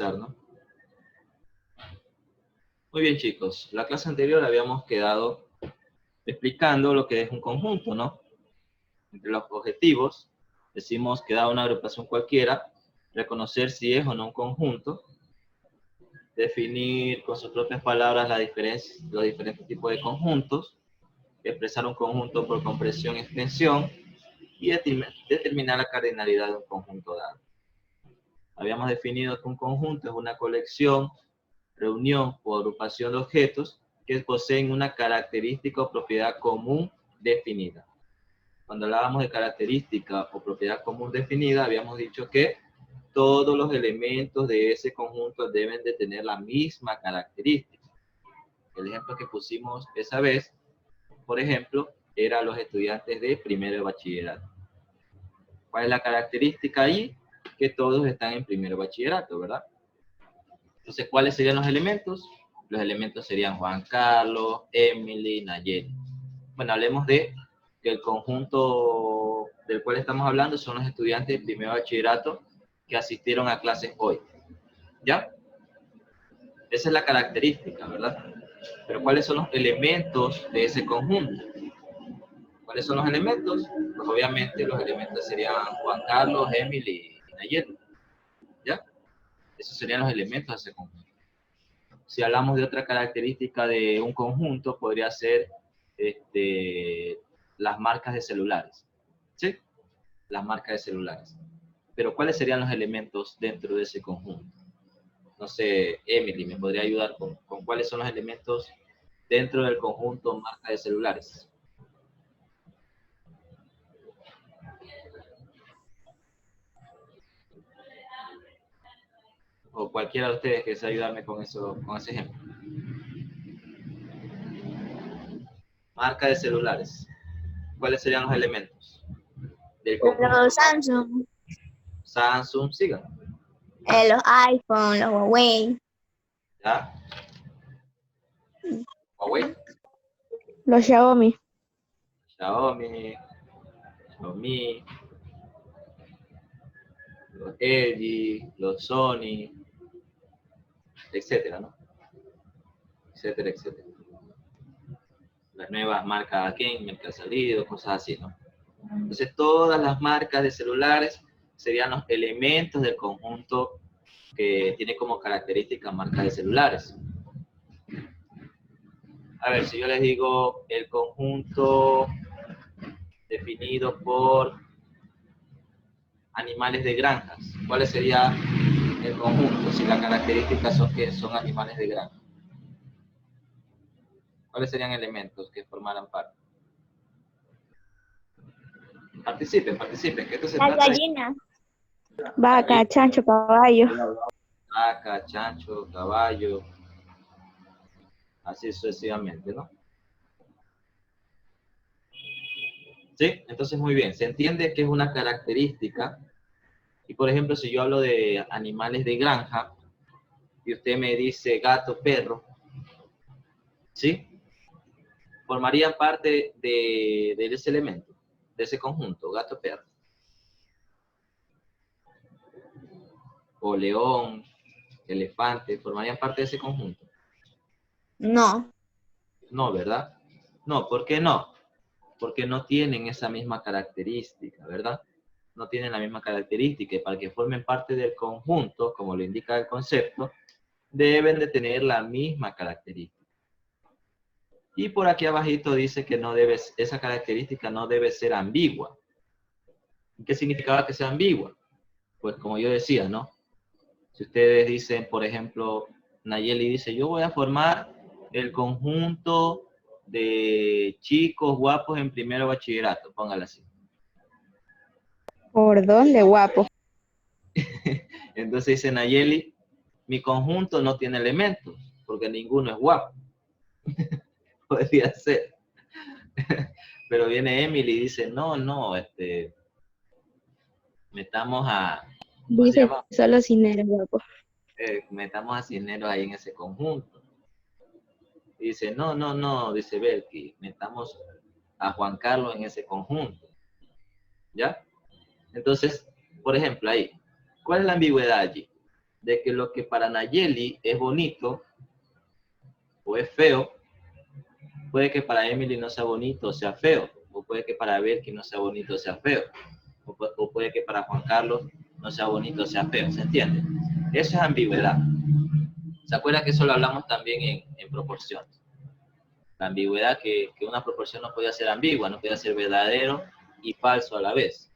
empezar, ¿no? Muy bien, chicos. La clase anterior habíamos quedado explicando lo que es un conjunto, ¿no? Entre los objetivos, decimos que da una agrupación cualquiera, reconocer si es o no un conjunto, definir con sus propias palabras los diferentes tipos de conjuntos, expresar un conjunto por comprensión y extensión, y determinar la cardinalidad de un conjunto dado. Habíamos definido que un conjunto es una colección, reunión o agrupación de objetos que poseen una característica o propiedad común definida. Cuando hablábamos de característica o propiedad común definida, habíamos dicho que todos los elementos de ese conjunto deben de tener la misma característica. El ejemplo que pusimos esa vez, por ejemplo, era los estudiantes de primero de bachillerato. ¿Cuál es la característica ahí? Que todos están en primero de bachillerato, ¿verdad? Entonces, ¿cuáles serían los elementos? Los elementos serían Juan Carlos, Emily, Nayeli. Bueno, hablemos de que el conjunto del cual estamos hablando son los estudiantes de primer bachillerato que asistieron a clases hoy. ¿Ya? Esa es la característica, ¿verdad? Pero ¿cuáles son los elementos de ese conjunto? ¿Cuáles son los elementos? Pues obviamente los elementos serían Juan Carlos, Emily y Nayeli. ¿Ya? Esos serían los elementos de ese conjunto. Si hablamos de otra característica de un conjunto, podría ser las marcas de celulares. ¿Sí? Las marcas de celulares. Pero ¿cuáles serían los elementos dentro de ese conjunto? No sé, Emily, ¿me podría ayudar con cuáles son los elementos dentro del conjunto marca de celulares? O cualquiera de ustedes que desee ayudarme con eso, con ese ejemplo. Marca de celulares. ¿Cuáles serían los elementos del conjunto? Los Samsung, Samsung, sigan. los iPhone, los Huawei. ¿Ya? Huawei. Los Xiaomi. Xiaomi, los LG, los Sony, etcétera, ¿no? Etcétera, etcétera. Las nuevas marcas Gamer que han salido, cosas así, ¿no? Entonces, todas las marcas de celulares serían los elementos del conjunto que tiene como característica marcas de celulares. A ver, si yo les digo el conjunto definido por animales de granjas, ¿cuál sería el conjunto si las características son que son animales de granja? ¿Cuáles serían elementos que formaran parte? Participen, que esto se Las trata de gallinas. Vaca, chancho, caballo. vaca, chancho, caballo, así sucesivamente, ¿no? ¿Sí? Entonces, muy bien, se entiende que es una característica. Y, por ejemplo, si yo hablo de animales de granja, y usted me dice gato, perro, ¿sí? Formarían parte de ese elemento, de ese conjunto, gato, perro. O león, elefante, formarían parte de ese conjunto. No. No, ¿verdad? No, ¿por qué no? Porque no tienen esa misma característica, ¿verdad? No tienen la misma característica y para que formen parte del conjunto, como lo indica el concepto, deben de tener la misma característica. Y por aquí abajito dice que esa característica no debe ser ambigua. ¿Qué significaba que sea ambigua? Pues como yo decía, ¿no? Si ustedes dicen, por ejemplo, Nayeli dice, yo voy a formar el conjunto de chicos guapos en primero bachillerato, póngala así. ¿Por dónde, guapo? Entonces dice Nayeli, mi conjunto no tiene elementos, porque ninguno es guapo. Podría ser. Pero viene Emily y dice, no, metamos a, ¿cómo se Dice llama? solo Cineros, guapo. Metamos a Cisneros ahí en ese conjunto. Y dice, no, dice Belki, metamos a Juan Carlos en ese conjunto. ¿Ya? Entonces, por ejemplo, ahí, ¿cuál es la ambigüedad allí? de que lo que para Nayeli es bonito o es feo, puede que para Emily no sea bonito o sea feo, o puede que para Belki no sea bonito o sea feo, o puede que para Juan Carlos no sea bonito o sea feo, ¿se entiende? Eso es ambigüedad. ¿Se acuerda que eso lo hablamos también en proporciones? La ambigüedad, que una proporción no puede ser ambigua, no puede ser verdadero y falso a la vez.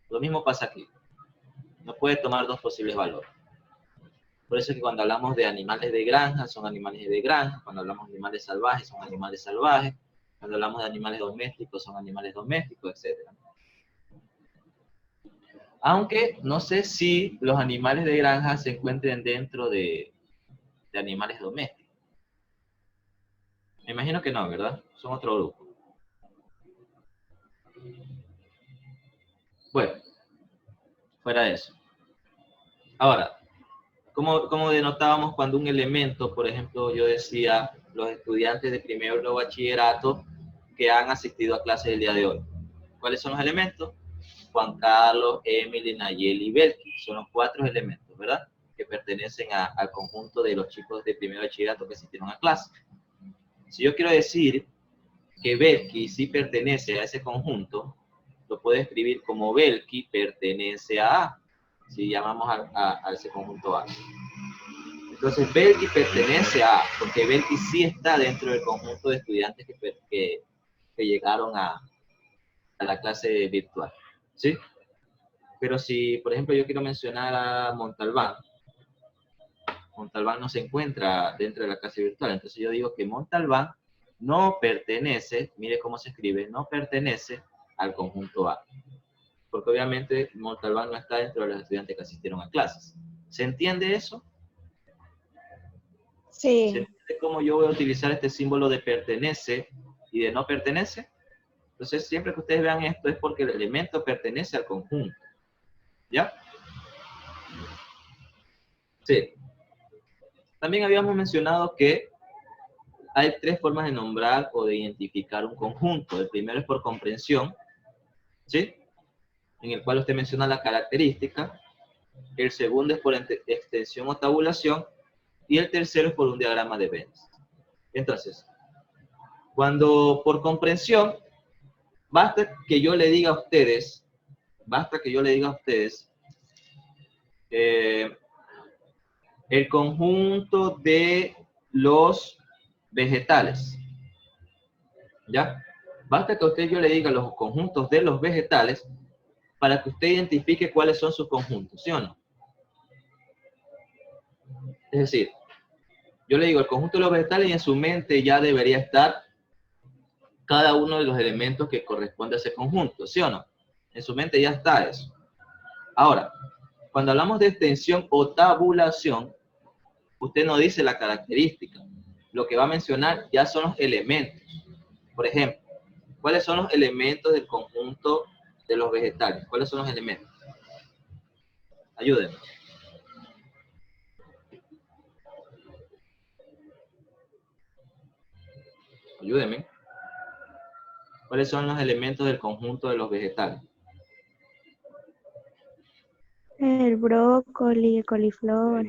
Lo mismo pasa aquí. No puede tomar dos posibles valores. Por eso es que cuando hablamos de animales de granja, son animales de granja. Cuando hablamos de animales salvajes, son animales salvajes. Cuando hablamos de animales domésticos, son animales domésticos, etc. Aunque no sé si los animales de granja se encuentren dentro de animales domésticos. Me imagino que no, ¿verdad? Son otro grupo. Bueno, fuera de eso. Ahora, ¿cómo denotábamos cuando un elemento, por ejemplo, yo decía, los estudiantes de primero de bachillerato que han asistido a clases el día de hoy? ¿Cuáles son los elementos? Juan Carlos, Emily, Nayeli y Belki. Son los 4 elementos, ¿verdad? Que pertenecen al conjunto de los chicos de primero de bachillerato que asistieron a clase. Si yo quiero decir que Belki sí pertenece a ese conjunto, lo puedo escribir como Belki pertenece a A, si llamamos a ese conjunto A. Entonces, Belki pertenece a A, porque Belki sí está dentro del conjunto de estudiantes que llegaron a la clase virtual, ¿sí? Pero si, por ejemplo, yo quiero mencionar a Montalbán, Montalbán no se encuentra dentro de la clase virtual, entonces yo digo que Montalbán no pertenece, mire cómo se escribe, no pertenece al conjunto A. Porque obviamente Montalbán no está dentro de los estudiantes que asistieron a clases. ¿Se entiende eso? Sí. ¿Se entiende cómo yo voy a utilizar este símbolo de pertenece y de no pertenece? Entonces, siempre que ustedes vean esto es porque el elemento pertenece al conjunto. ¿Ya? Sí. También habíamos mencionado que hay 3 formas de nombrar o de identificar un conjunto. El primero es por comprensión, ¿sí? En el cual usted menciona la característica. El segundo es por extensión o tabulación. Y el tercero es por un diagrama de Venn. Entonces, cuando por comprensión, basta que yo le diga a ustedes, el conjunto de los vegetales, ¿ya? Basta que a usted yo le diga los conjuntos de los vegetales para que usted identifique cuáles son sus conjuntos, ¿sí o no? Es decir, yo le digo el conjunto de los vegetales y en su mente ya debería estar cada uno de los elementos que corresponde a ese conjunto, ¿sí o no? En su mente ya está eso. Ahora, cuando hablamos de extensión o tabulación, usted no dice la característica. Lo que va a mencionar ya son los elementos. Por ejemplo, ¿cuáles son los elementos del conjunto de los vegetales? ¿Cuáles son los elementos? Ayúdenme. Ayúdenme. ¿Cuáles son los elementos del conjunto de los vegetales? El brócoli, el coliflor.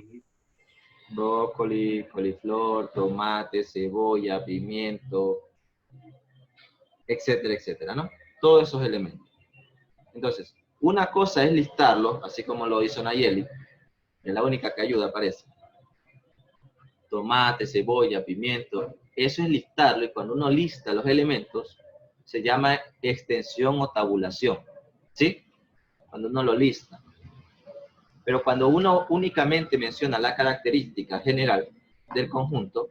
Brócoli, coliflor, tomate, cebolla, pimiento, etcétera, etcétera, ¿no? Todos esos elementos. Entonces, una cosa es listarlos, así como lo hizo Nayeli, es la única que ayuda, parece. Tomate, cebolla, pimiento, eso es listarlo, y cuando uno lista los elementos, se llama extensión o tabulación, ¿sí? Cuando uno lo lista. Pero cuando uno únicamente menciona la característica general del conjunto,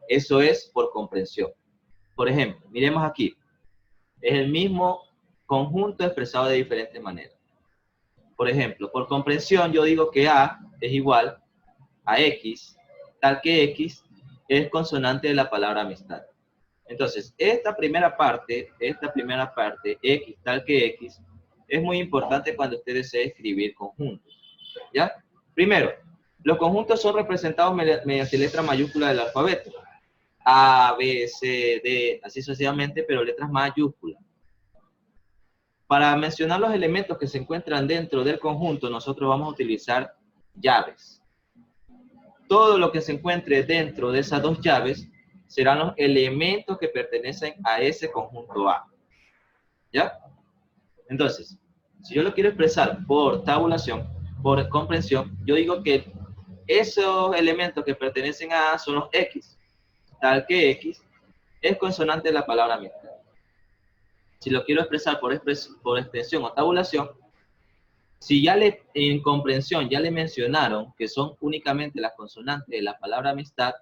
eso es por comprensión. Por ejemplo, miremos aquí. Es el mismo conjunto expresado de diferentes maneras. Por ejemplo, por comprensión yo digo que A es igual a X, tal que X es consonante de la palabra amistad. Entonces, esta primera parte, X tal que X, es muy importante cuando usted desee escribir conjuntos. ¿Ya? Primero, los conjuntos son representados mediante letra mayúscula del alfabeto. A, B, C, D, así sucesivamente, pero letras mayúsculas. Para mencionar los elementos que se encuentran dentro del conjunto, nosotros vamos a utilizar llaves. todo lo que se encuentre dentro de esas dos llaves serán los elementos que pertenecen a ese conjunto A. ¿Ya? Entonces, si yo lo quiero expresar por tabulación, por comprensión, yo digo que esos elementos que pertenecen a A son los X, tal que X es consonante de la palabra amistad. Si lo quiero expresar por extensión o tabulación, si ya en comprensión ya le mencionaron que son únicamente las consonantes de la palabra amistad,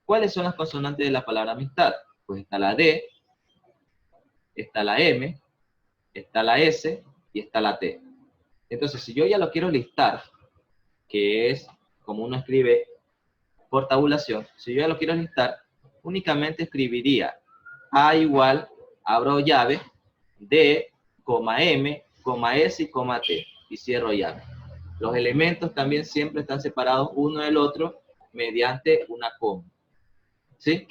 ¿cuáles son las consonantes de la palabra amistad? Pues está la D, está la M, está la S y está la T. Entonces, si yo ya lo quiero listar, que es como uno escribe por tabulación, si yo ya lo quiero listar, únicamente escribiría A igual, abro llave, D, M, S y T, y cierro llave. Los elementos también siempre están separados uno del otro mediante una coma. ¿Sí?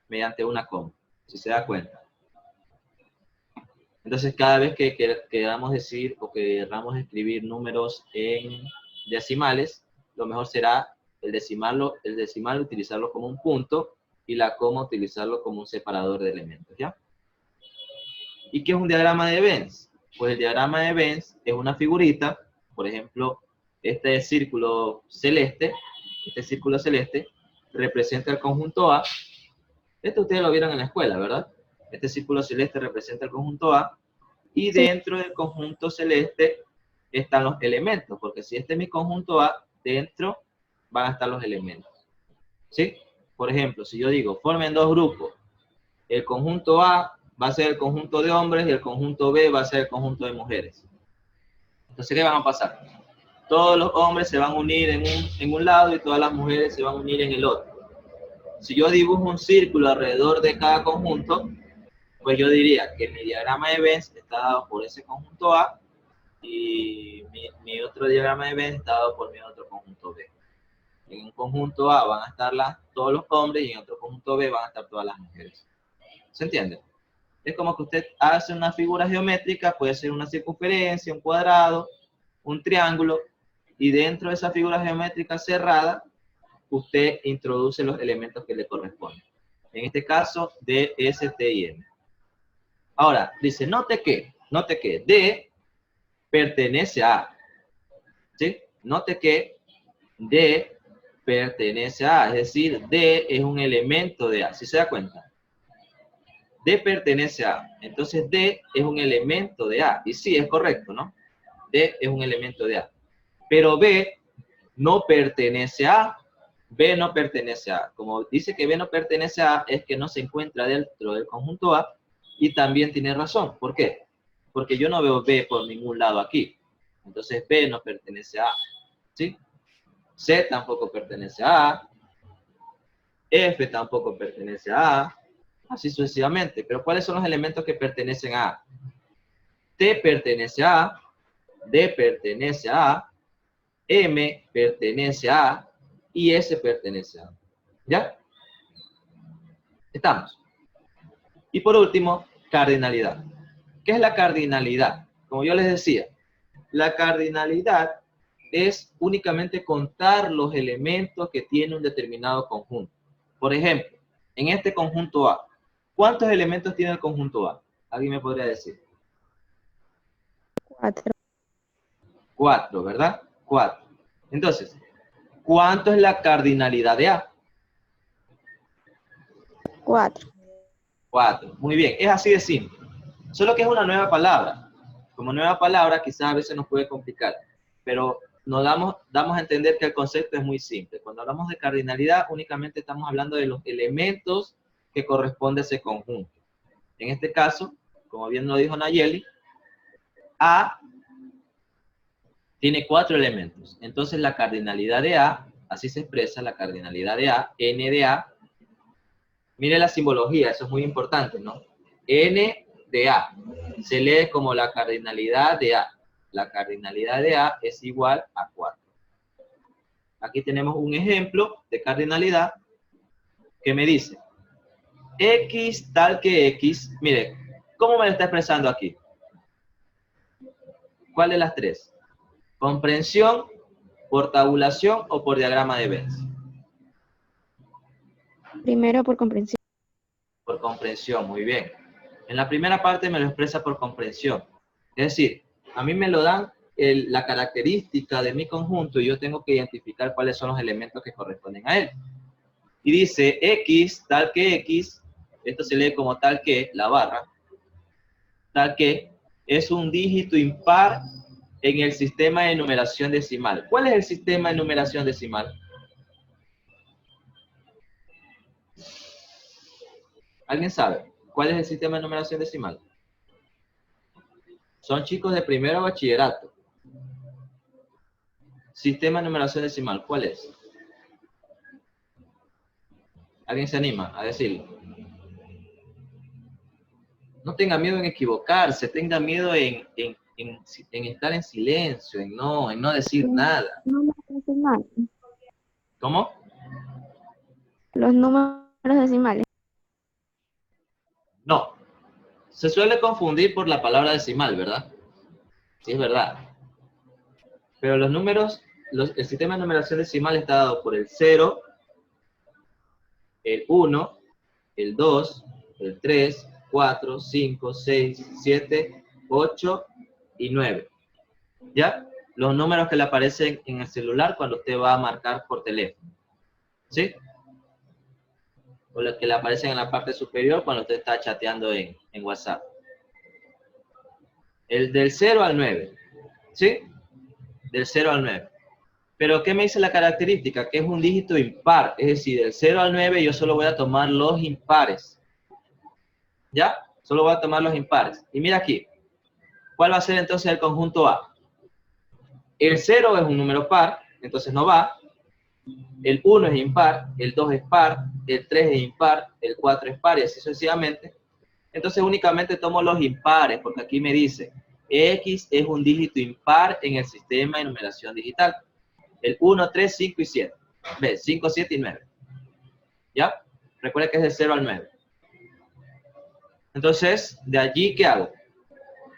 Mediante una coma, si se da cuenta. Entonces, cada vez que queramos decir o queramos escribir números en decimales, lo mejor será el decimal utilizarlo como un punto y la coma utilizarlo como un separador de elementos, ¿ya? ¿Y qué es un diagrama de Venn? Pues el diagrama de Venn es una figurita, por ejemplo, este círculo celeste representa el conjunto A. Esto ustedes lo vieron en la escuela, ¿verdad? Este círculo celeste representa el conjunto A, y dentro del conjunto celeste están los elementos, porque si este es mi conjunto A, dentro van a estar los elementos. ¿Sí? Por ejemplo, si yo digo, formen dos grupos, el conjunto A va a ser el conjunto de hombres y el conjunto B va a ser el conjunto de mujeres. Entonces, ¿qué van a pasar? Todos los hombres se van a unir en un lado y todas las mujeres se van a unir en el otro. Si yo dibujo un círculo alrededor de cada conjunto, pues yo diría que mi diagrama de Venn está dado por ese conjunto A y mi otro diagrama de Venn está dado por mi otro conjunto B. En un conjunto A van a estar todos los hombres y en otro conjunto B van a estar todas las mujeres. ¿Se entiende? Es como que usted hace una figura geométrica, puede ser una circunferencia, un cuadrado, un triángulo, y dentro de esa figura geométrica cerrada, usted introduce los elementos que le corresponden. En este caso, D, S, T y M. Ahora, dice, note que D pertenece a A. ¿Sí? Note que D pertenece a A, es decir, D es un elemento de A. ¿Sí se da cuenta? D pertenece a A. Entonces, D es un elemento de A. Y sí, es correcto, ¿no? D es un elemento de A. Pero B no pertenece a A. B no pertenece a A. Como dice que B no pertenece a A, es que no se encuentra dentro del conjunto A. Y también tiene razón. ¿Por qué? Porque yo no veo B por ningún lado aquí. Entonces B no pertenece a A. ¿Sí? C tampoco pertenece a A. F tampoco pertenece a A. Así sucesivamente. Pero ¿cuáles son los elementos que pertenecen a A? T pertenece a A. D pertenece a A. M pertenece a A. Y S pertenece a A. ¿Ya? Estamos. Y por último, cardinalidad. ¿Qué es la cardinalidad? Como yo les decía, la cardinalidad es únicamente contar los elementos que tiene un determinado conjunto. Por ejemplo, en este conjunto A, ¿cuántos elementos tiene el conjunto A? ¿Alguien me podría decir? 4. 4, ¿verdad? 4. Entonces, ¿cuánto es la cardinalidad de A? 4. 4. Muy bien, es así de simple. Solo que es una nueva palabra. Como nueva palabra, quizás a veces nos puede complicar, pero nos damos a entender que el concepto es muy simple. Cuando hablamos de cardinalidad, únicamente estamos hablando de los elementos que corresponde a ese conjunto. En este caso, como bien lo dijo Nayeli, A tiene 4 elementos. Entonces, la cardinalidad de A, así se expresa la cardinalidad de A, N de A. Mire la simbología, eso es muy importante, ¿no? N de A se lee como la cardinalidad de A. La cardinalidad de A es igual a 4. Aquí tenemos un ejemplo de cardinalidad que me dice X tal que X. Mire, ¿cómo me lo está expresando aquí? ¿Cuál de las tres? ¿Comprensión, por tabulación o por diagrama de Venn? Primero por comprensión. Por comprensión, muy bien. En la primera parte me lo expresa por comprensión. Es decir, a mí me lo dan la característica de mi conjunto y yo tengo que identificar cuáles son los elementos que corresponden a él. Y dice X, tal que X, esto se lee como tal que, la barra, tal que es un dígito impar en el sistema de numeración decimal. ¿Cuál es el sistema de numeración decimal? ¿Alguien sabe? ¿Cuál es el sistema de numeración decimal? Son chicos de primero bachillerato. Sistema de numeración decimal, ¿cuál es? ¿Alguien se anima a decirlo? No tenga miedo en equivocarse, tenga miedo en estar en silencio, en no decir nada. Números decimales. ¿Cómo? Los números decimales. No. Se suele confundir por la palabra decimal, ¿verdad? Sí, es verdad. Pero los números, el sistema de numeración decimal está dado por el 0, el 1, el 2, el 3, 4, 5, 6, 7, 8 y 9. ¿Ya? Los números que le aparecen en el celular cuando usted va a marcar por teléfono. ¿Sí? O los que le aparecen en la parte superior cuando usted está chateando en WhatsApp. El del 0 al 9. ¿Sí? Del 0 al 9. Pero ¿qué me dice la característica? Que es un dígito impar. Es decir, del 0 al 9 yo solo voy a tomar los impares. ¿Ya? Solo voy a tomar los impares. Y mira aquí. ¿Cuál va a ser entonces el conjunto A? El 0 es un número par, entonces no va. El 1 es impar, el 2 es par, el 3 es impar, el 4 es par y así sucesivamente. Entonces únicamente tomo los impares, porque aquí me dice, X es un dígito impar en el sistema de numeración digital. El 1, 3, 5 y 7. ¿Ves? 5, 7 y 9. ¿Ya? Recuerda que es de 0 al 9. Entonces, de allí, ¿qué hago?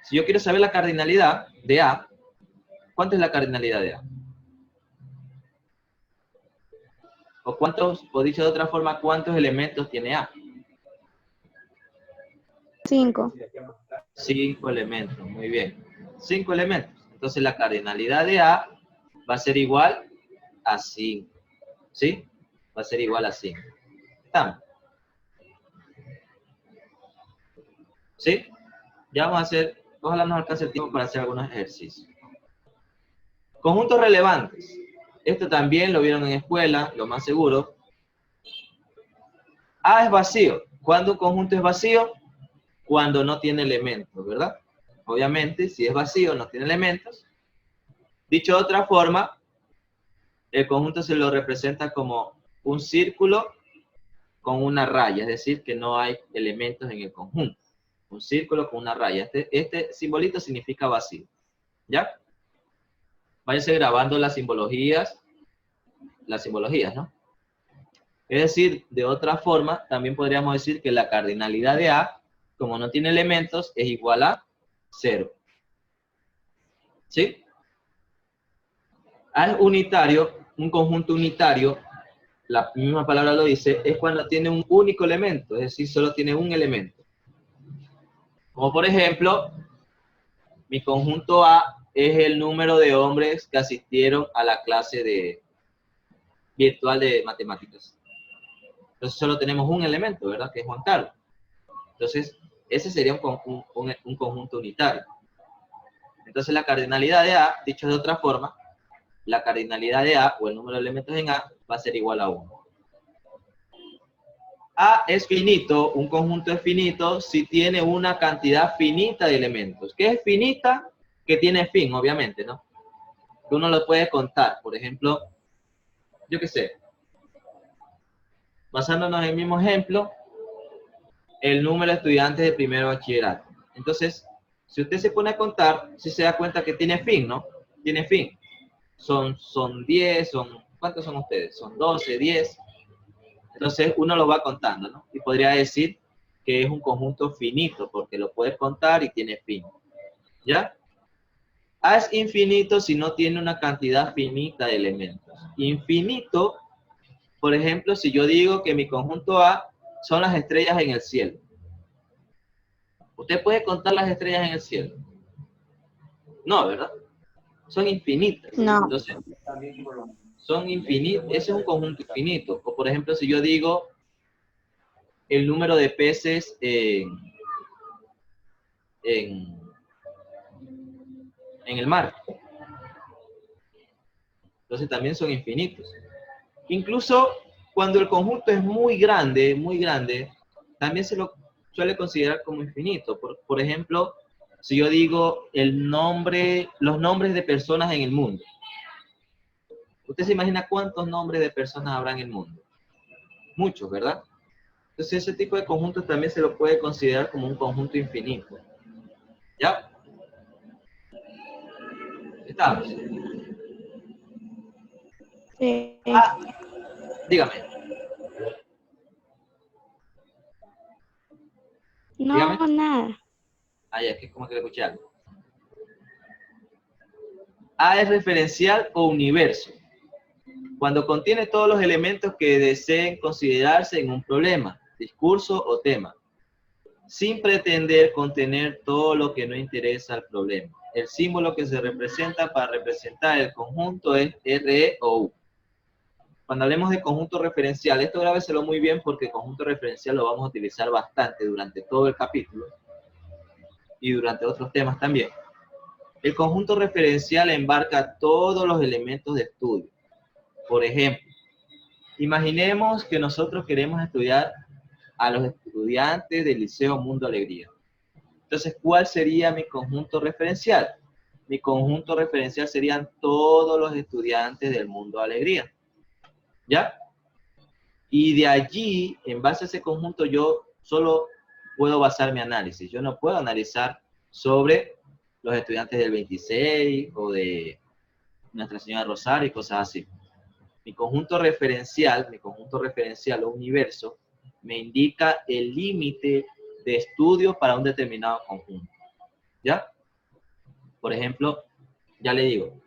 Si yo quiero saber la cardinalidad de A, ¿cuánto es la cardinalidad de A? O cuántos, o dicho de otra forma, ¿cuántos elementos tiene A? 5. 5 elementos, muy bien. 5 elementos. Entonces la cardinalidad de A va a ser igual a 5. ¿Sí? Va a ser igual a 5. ¿Estamos? ¿Sí? Ya vamos a hacer, ojalá nos alcance el tiempo para hacer algunos ejercicios. Conjuntos relevantes. Esto también lo vieron en escuela, lo más seguro. A es vacío. ¿Cuándo un conjunto es vacío? Cuando no tiene elementos, ¿verdad? Obviamente, si es vacío, no tiene elementos. Dicho de otra forma, el conjunto se lo representa como un círculo con una raya, es decir, que no hay elementos en el conjunto. Un círculo con una raya. Este simbolito significa vacío. ¿Ya? Váyanse grabando las simbologías, ¿no? Es decir, de otra forma, también podríamos decir que la cardinalidad de A, como no tiene elementos, es igual a 0. ¿Sí? A es unitario, un conjunto unitario, la misma palabra lo dice, es cuando tiene un único elemento, es decir, solo tiene un elemento. Como por ejemplo, mi conjunto A es el número de hombres que asistieron a la clase virtual de matemáticas. Entonces solo tenemos un elemento, ¿verdad? Que es Juan Carlos. Entonces, ese sería un conjunto unitario. Entonces la cardinalidad de A, dicho de otra forma, la cardinalidad de A, o el número de elementos en A, va a ser igual a 1. A es finito, un conjunto es finito si tiene una cantidad finita de elementos. ¿Qué es finita? Que tiene fin, obviamente, ¿no? Que uno lo puede contar. Por ejemplo, yo qué sé, basándonos en el mismo ejemplo, el número de estudiantes de primero bachillerato. Entonces, si usted se pone a contar, sí se da cuenta que tiene fin, ¿no? Tiene fin. Son 10, ¿cuántos son ustedes? Son 12, 10. Entonces uno lo va contando, ¿no? Y podría decir que es un conjunto finito, porque lo puedes contar y tiene fin. ¿Ya? A es infinito si no tiene una cantidad finita de elementos. Infinito Por ejemplo, si yo digo que mi conjunto A son las estrellas en el cielo. ¿Usted puede contar las estrellas en el cielo? No, ¿verdad? Son infinitas. No. Entonces, son infinitos. Ese es un conjunto infinito. O por ejemplo, si yo digo el número de peces en el mar. Entonces también son infinitos. Incluso cuando el conjunto es muy grande, también se lo suele considerar como infinito. Por ejemplo, si yo digo los nombres de personas en el mundo. ¿Usted se imagina cuántos nombres de personas habrá en el mundo? Muchos, ¿verdad? Entonces ese tipo de conjuntos también se lo puede considerar como un conjunto infinito. ¿Ya? ¿Estamos? Sí. Dígame. No, Dígame. nada. Ya, es que como que le escuché algo. A es referencial o universo. Cuando contiene todos los elementos que deseen considerarse en un problema, discurso o tema, sin pretender contener todo lo que no interesa al problema. El símbolo que se representa para representar el conjunto es RE o U. Cuando hablemos de conjunto referencial, esto grábeselo muy bien porque el conjunto referencial lo vamos a utilizar bastante durante todo el capítulo y durante otros temas también. El conjunto referencial embarca todos los elementos de estudio. Por ejemplo, imaginemos que nosotros queremos estudiar a los estudiantes del Liceo Mundo Alegría. Entonces, ¿cuál sería mi conjunto referencial? Mi conjunto referencial serían todos los estudiantes del Mundo Alegría. ¿Ya? Y de allí, en base a ese conjunto, yo solo puedo basar mi análisis. Yo no puedo analizar sobre los estudiantes del 26 o de Nuestra Señora Rosario y cosas así. Mi conjunto referencial o universo, me indica el límite de estudio para un determinado conjunto. ¿Ya? Por ejemplo, ya le digo,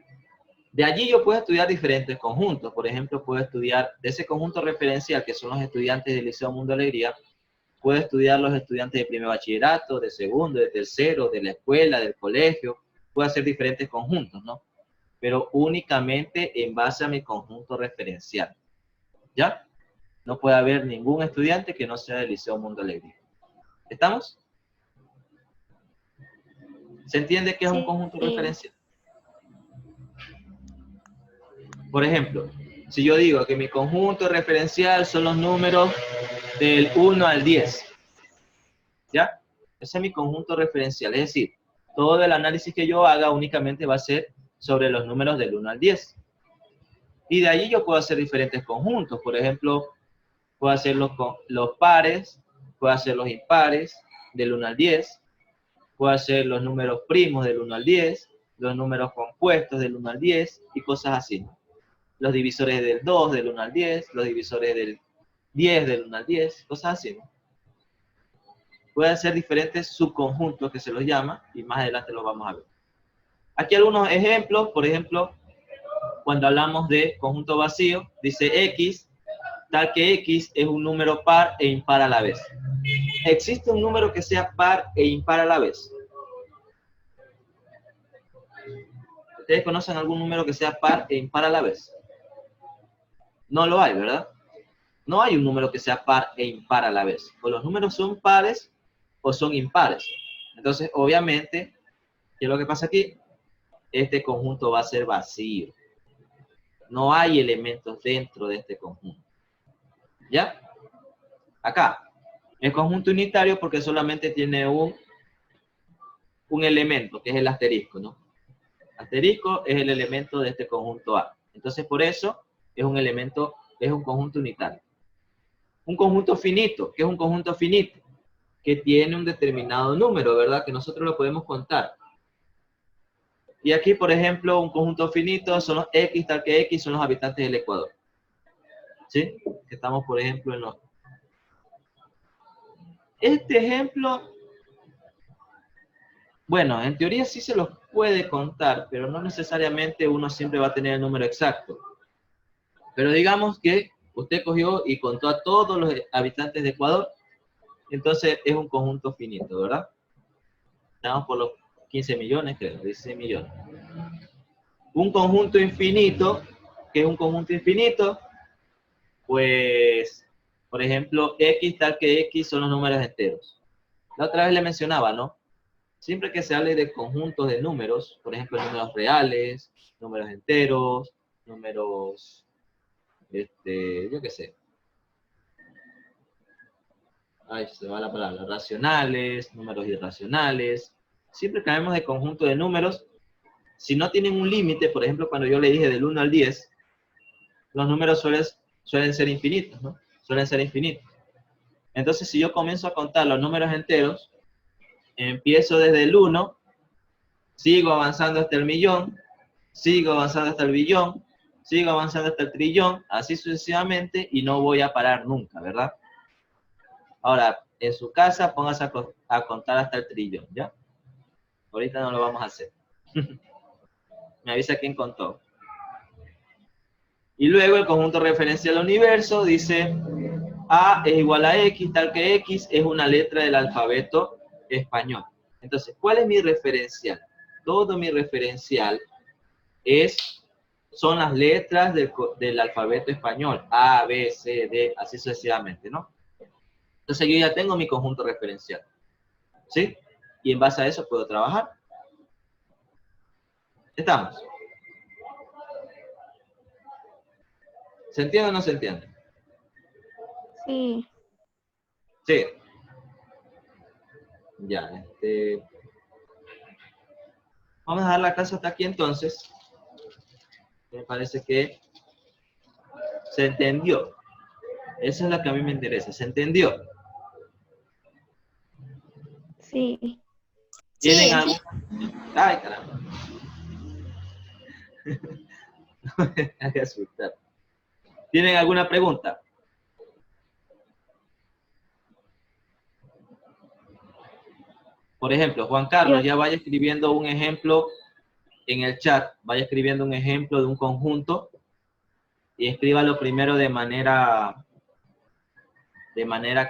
de allí yo puedo estudiar diferentes conjuntos. Por ejemplo, puedo estudiar de ese conjunto referencial, que son los estudiantes del Liceo Mundo Alegría, puedo estudiar los estudiantes de primer bachillerato, de segundo, de tercero, de la escuela, del colegio. Puedo hacer diferentes conjuntos, ¿no? Pero únicamente en base a mi conjunto referencial. ¿Ya? No puede haber ningún estudiante que no sea del Liceo Mundo Alegría. ¿Estamos? ¿Se entiende que es un conjunto referencial? Por ejemplo, si yo digo que mi conjunto referencial son los números del 1 al 10, ¿ya? Ese es mi conjunto referencial, es decir, todo el análisis que yo haga únicamente va a ser sobre los números del 1 al 10. Y de ahí yo puedo hacer diferentes conjuntos, por ejemplo, puedo hacer los pares, puedo hacer los impares del 1 al 10, puedo hacer los números primos del 1 al 10, los números compuestos del 1 al 10 y cosas así, ¿no? Los divisores del 2 del 1 al 10, los divisores del 10 del 1 al 10, cosas así, ¿no? Pueden ser diferentes subconjuntos que se los llama y más adelante los vamos a ver. Aquí algunos ejemplos, por ejemplo, cuando hablamos de conjunto vacío, dice X, tal que X es un número par e impar a la vez. ¿Existe un número que sea par e impar a la vez? ¿Ustedes conocen algún número que sea par e impar a la vez? No lo hay, ¿verdad? No hay un número que sea par e impar a la vez. O los números son pares o son impares. Entonces, obviamente, ¿qué es lo que pasa aquí? Este conjunto va a ser vacío. No hay elementos dentro de este conjunto. ¿Ya? Acá, el conjunto unitario porque solamente tiene un elemento, que es el asterisco, ¿no? Asterisco es el elemento de este conjunto A. Entonces, por eso, es un elemento, es un conjunto unitario. Un conjunto finito, ¿qué es un conjunto finito? Que tiene un determinado número, ¿verdad? Que nosotros lo podemos contar. Y aquí, por ejemplo, un conjunto finito son los X, tal que X son los habitantes del Ecuador. ¿Sí? Que estamos, por ejemplo, en los... Este ejemplo, bueno, en teoría sí se los puede contar, pero no necesariamente uno siempre va a tener el número exacto. Pero digamos que Usted cogió y contó a todos los habitantes de Ecuador, entonces es un conjunto finito, ¿verdad? Estamos por los 15 millones, creo, 16 millones. Un conjunto infinito, ¿qué es un conjunto infinito? Pues, por ejemplo, X tal que X son los números enteros. La otra vez le mencionaba, ¿no? Siempre que se hable de conjuntos de números, por ejemplo, números reales, números enteros, números, yo qué sé, ay, se va la palabra, racionales, números irracionales, siempre que hablemos de conjunto de números, si no tienen un límite, por ejemplo, cuando yo le dije del 1 al 10, los números suelen ser infinitos, ¿no? Suelen ser infinitos. Entonces, si yo comienzo a contar los números enteros, empiezo desde el 1, sigo avanzando hasta el millón, sigo avanzando hasta el billón, sigo avanzando hasta el trillón, así sucesivamente, y no voy a parar nunca, ¿verdad? Ahora, en su casa, póngase a contar hasta el trillón, ¿ya? Ahorita no lo vamos a hacer. Me avisa quién contó. Y luego el conjunto referencial al universo dice A es igual a X, tal que X es una letra del alfabeto español. Entonces, ¿cuál es mi referencial? Todo mi referencial son las letras del alfabeto español. A, B, C, D, así sucesivamente, ¿no? Entonces yo ya tengo mi conjunto referencial. ¿Sí? Y en base a eso puedo trabajar. ¿Estamos? ¿Se entiende o no se entiende? Sí. Sí. Ya, vamos a dejar la clase hasta aquí entonces. Me parece que se entendió. Eso es lo que a mí me interesa. ¿Se entendió? Sí. ¿Tienen Sí. algo? Ay, caramba. No me hagas asustar. ¿Tienen alguna pregunta? Por ejemplo, Juan Carlos, ya vaya escribiendo un ejemplo en el chat. Vaya escribiendo un ejemplo de un conjunto y escríbalo primero de manera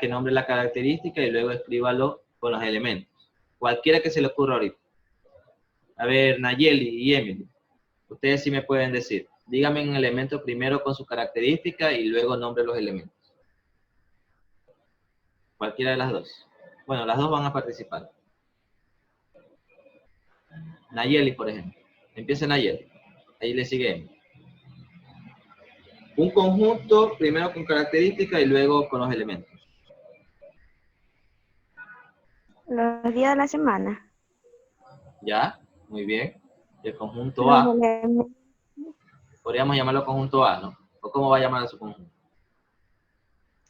que nombre la característica y luego escríbalo con los elementos. Cualquiera que se le ocurra ahorita. A ver, Nayeli y Emily, ustedes sí me pueden decir. Díganme un elemento primero con su característica y luego nombre los elementos. Cualquiera de las dos. Bueno, las dos van a participar. Nayeli, por ejemplo. Empieza Nayeli. Ahí le sigue Emily. Un conjunto primero con característica y luego con los elementos. Los días de la semana. ¿Ya? Muy bien. El conjunto Los A. elementos. Podríamos llamarlo conjunto A, ¿no? ¿O cómo va a llamar a su conjunto?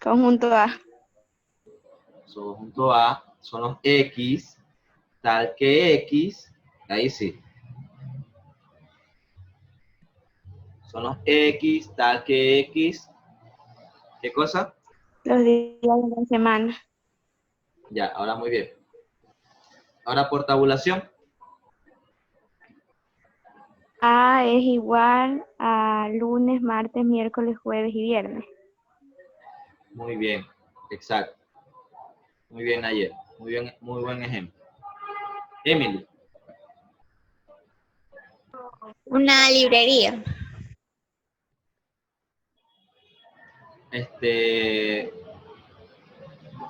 Conjunto A. Su conjunto A son los X, tal que X, ahí sí. Son los X, tal que X. ¿Qué cosa? Los días de la semana. Ya, ahora muy bien. Ahora por tabulación. A es igual a lunes, martes, miércoles, jueves y viernes. Muy bien, exacto. Muy bien ayer. Muy bien, muy buen ejemplo. Emily. Una librería.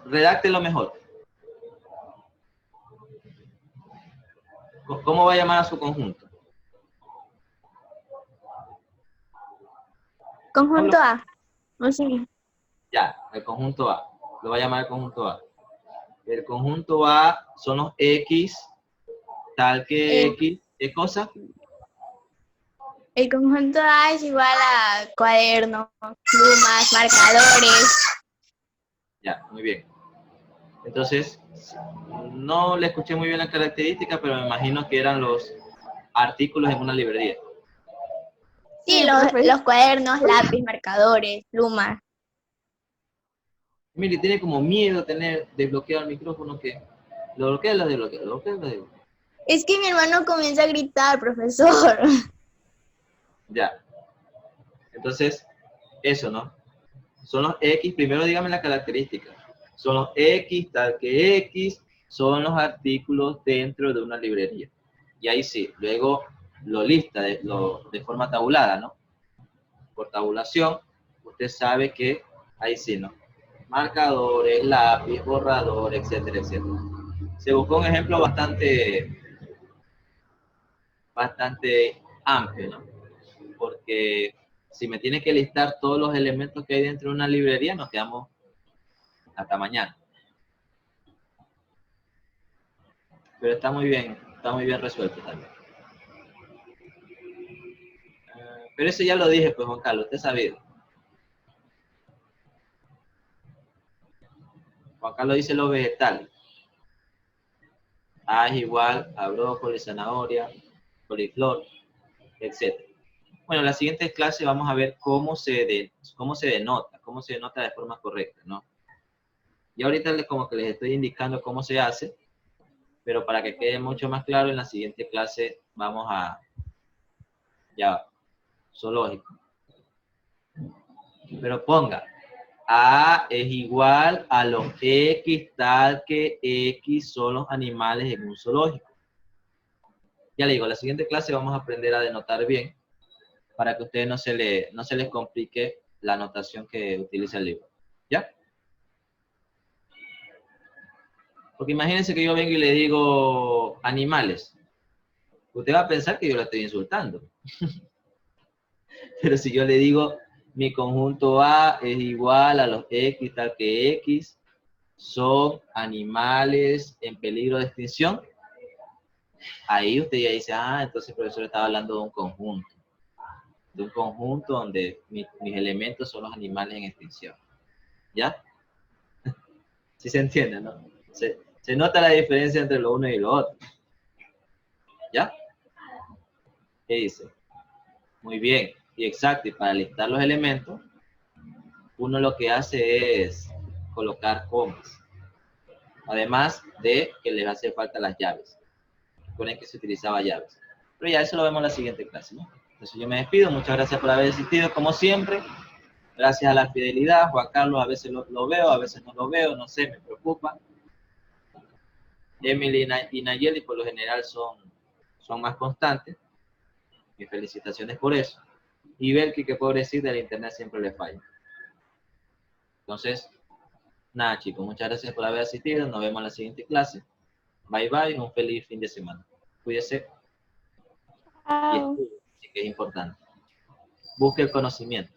Redáctelo mejor. ¿Cómo va a llamar a su conjunto? Conjunto A. ¿O sí? Ya, el conjunto A. Lo va a llamar el conjunto A. El conjunto A son los X, tal que X. ¿Qué cosa? El conjunto A es igual a cuadernos, plumas, marcadores. Ya, muy bien. Entonces, no le escuché muy bien la característica, pero me imagino que eran los artículos en una librería. Sí, los cuadernos, lápiz, marcadores, plumas. Mire, tiene como miedo tener desbloqueado el micrófono que lo bloquea, lo desbloquea, lo bloquea, lo desbloquea. Es que mi hermano comienza a gritar, profesor. Ya. Entonces, eso, ¿no? Son los X, primero dígame la característica. Son los X, tal que X, son los artículos dentro de una librería. Y ahí sí, luego lo lista de forma tabulada, ¿no? Por tabulación, usted sabe que ahí sí, ¿no? Marcadores, lápiz, borrador, etcétera, etcétera. Se buscó un ejemplo bastante amplio, ¿no? Porque si me tiene que listar todos los elementos que hay dentro de una librería, nos quedamos hasta mañana. Pero está muy bien resuelto también. Pero eso ya lo dije, pues Juan Carlos, usted sabido. Juan Carlos dice los vegetales. A es igual a brócoli, zanahoria, coliflor, etc. Bueno, en la siguiente clase vamos a ver cómo se denota de forma correcta, ¿no? Y ahorita como que les estoy indicando cómo se hace, pero para que quede mucho más claro, en la siguiente clase vamos a, ya, zoológico. Pero ponga, A es igual a los X tal que X son los animales en un zoológico. Ya le digo, en la siguiente clase vamos a aprender a denotar bien para que a ustedes no se les complique la anotación que utiliza el libro. ¿Ya? Porque imagínense que yo vengo y le digo animales. Usted va a pensar que yo la estoy insultando. Pero si yo le digo mi conjunto A es igual a los X tal que X son animales en peligro de extinción, ahí usted ya dice, ah, entonces el profesor estaba hablando de un conjunto donde mis elementos son los animales en extinción. ¿Ya? ¿Sí se entiende, no? Se nota la diferencia entre lo uno y lo otro. ¿Ya? ¿Qué dice? Muy bien. Y exacto, y para listar los elementos, uno lo que hace es colocar comas. Además de que les hace falta las llaves. Recuerden que se utilizaba llaves. Pero ya eso lo vemos en la siguiente clase, ¿no? Entonces yo me despido. Muchas gracias por haber asistido, como siempre. Gracias a la fidelidad. Juan Carlos a veces lo veo, a veces no lo veo, no sé, me preocupa. Emily y Nayeli por lo general son más constantes. Mis felicitaciones por eso. Y Belki, que puedo decir, del internet siempre le falla. Entonces, nada chicos, muchas gracias por haber asistido. Nos vemos en la siguiente clase. Bye bye, un feliz fin de semana. Cuídese. Y estudie, que es importante. Busque el conocimiento.